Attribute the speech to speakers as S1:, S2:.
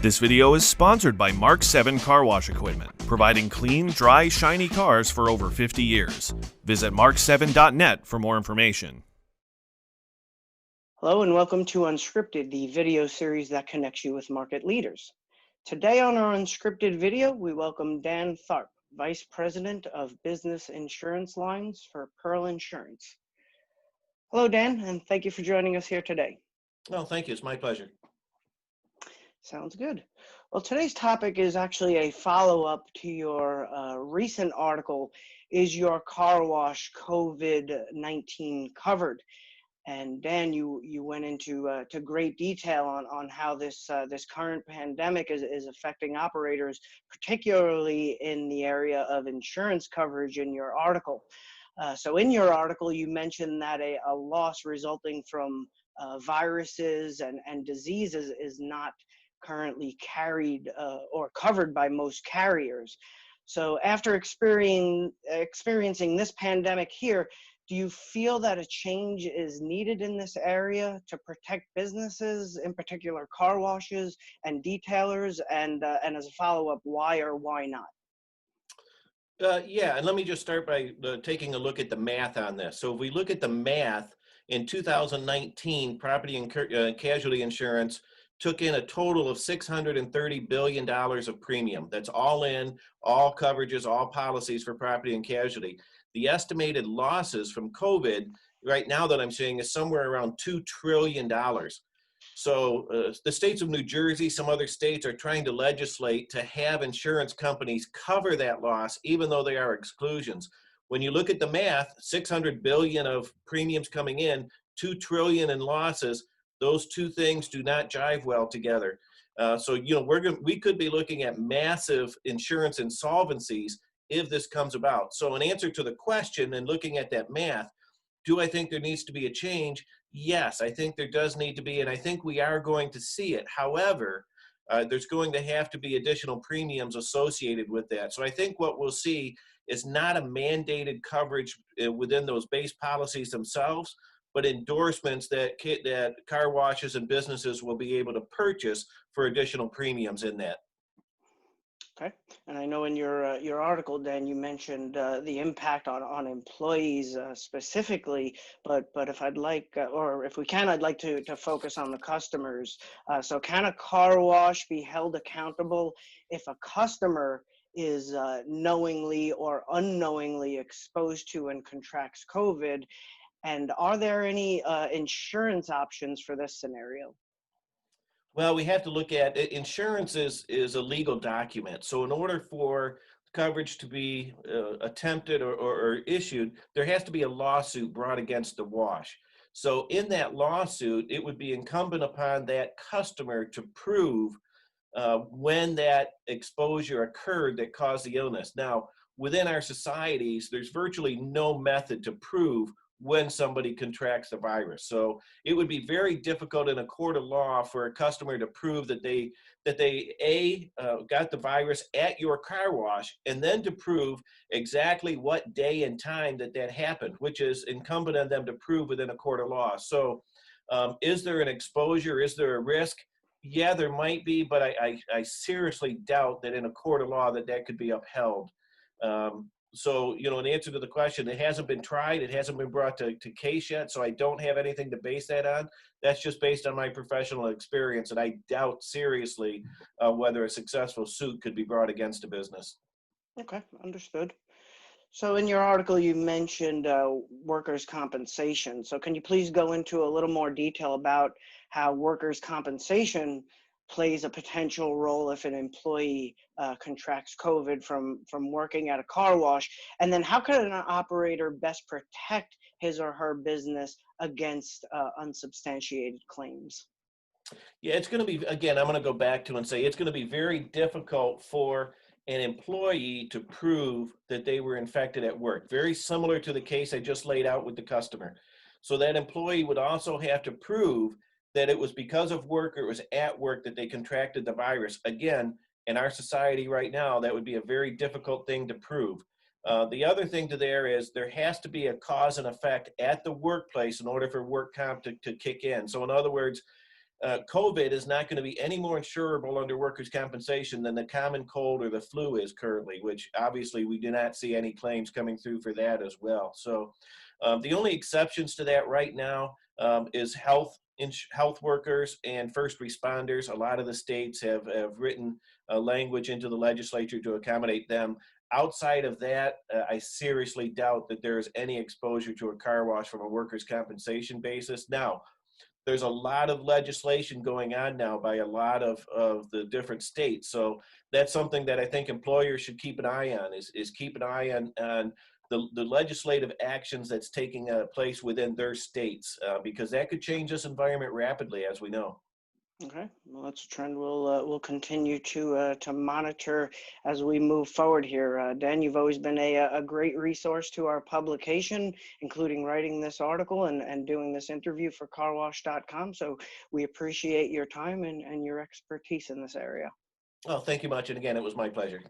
S1: This video is sponsored by Mark 7 Car Wash Equipment, providing clean, dry, shiny cars for over 50 years. Visit mark7.net for more information.
S2: Hello and welcome to Unscripted, the video series that connects you with market leaders. Today on our Unscripted video, we welcome Dan Tharp, Vice President of Business Insurance Lines for Pearl Insurance. Hello, Dan, and thank you for joining us here today.
S3: Well, thank you. It's my pleasure.
S2: Sounds good. Well, today's topic is actually a follow-up to your recent article, Is Your Car Wash COVID-19 Covered? And Dan, you went into to great detail on how this current pandemic is affecting operators, particularly in the area of insurance coverage in your article. So in your article, you mentioned that a loss resulting from viruses and diseases is not currently carried or covered by most carriers. So after experiencing this pandemic here, do you feel that a change is needed in this area to protect businesses, in particular car washes and detailers? And as a follow-up, why or why not?
S3: Yeah, and let me just start by taking a look at the math on this. So if we look at the math, in 2019, property and casualty insurance took in a total of $630 billion of premium. That's all in, all coverages, all policies for property and casualty. The estimated losses from COVID right now that I'm seeing is somewhere around $2 trillion. So the states of New Jersey, some other states are trying to legislate to have insurance companies cover that loss, even though they are exclusions. When you look at the math, 600 billion of premiums coming in, 2 trillion in losses, those two things do not jive well together. So we could be looking at massive insurance insolvencies if this comes about. So in answer to the question and looking at that math, do I think there needs to be a change? Yes, I think there does need to be, and I think we are going to see it. However, there's going to have to be additional premiums associated with that. So I think what we'll see is not a mandated coverage within those base policies themselves, but endorsements that car washes and businesses will be able to purchase for additional premiums in that.
S2: Okay, and I know in your article, Dan, you mentioned the impact on employees specifically, but if I'd like, or if we can, I'd like to focus on the customers. So can a car wash be held accountable if a customer is knowingly or unknowingly exposed to and contracts COVID? And are there any insurance options for this scenario?
S3: Well, we have to look at insurance is a legal document. So in order for coverage to be attempted or issued, there has to be a lawsuit brought against the wash. So in that lawsuit, it would be incumbent upon that customer to prove when that exposure occurred that caused the illness. Now, within our societies, there's virtually no method to prove when somebody contracts the virus. So it would be very difficult in a court of law for a customer to prove that they got the virus at your car wash, and then to prove exactly what day and time that happened, which is incumbent on them to prove within a court of law. So is there an exposure? Is there a risk? Yeah, there might be, but I seriously doubt that in a court of law that could be upheld. So, in answer to the question, it hasn't been tried. It hasn't been brought to case yet, so I don't have anything to base that on. That's just based on my professional experience, and I doubt seriously whether a successful suit could be brought against a business.
S2: Okay, understood. So in your article, you mentioned workers' compensation. So can you please go into a little more detail about how workers' compensation plays a potential role if an employee contracts COVID from working at a car wash? And then how can an operator best protect his or her business against unsubstantiated claims?
S3: Yeah, it's going to be, again, I'm going to go back to and say it's going to be very difficult for an employee to prove that they were infected at work. Very similar to the case I just laid out with the customer. So that employee would also have to prove that it was because of work or it was at work that they contracted the virus. Again, in our society right now, that would be a very difficult thing to prove. The other thing to there is there has to be a cause and effect at the workplace in order for work comp to kick in. So in other words, COVID is not going to be any more insurable under workers' compensation than the common cold or the flu is currently, which obviously we do not see any claims coming through for that as well. So the only exceptions to that right now is health workers and first responders. A lot of the states have written language into the legislature to accommodate them. Outside of that, I seriously doubt that there is any exposure to a car wash from a workers' compensation basis. Now, there's a lot of legislation going on now by a lot of the different states. So that's something that I think employers should keep an eye on, is keep an eye on the legislative actions that's taking place within their states, because that could change this environment rapidly, as we know.
S2: Okay, well, that's a trend we'll continue to monitor as we move forward here. Dan, you've always been a great resource to our publication, including writing this article and doing this interview for carwash.com. So we appreciate your time and your expertise in this area.
S3: Well, thank you much. And again, it was my pleasure.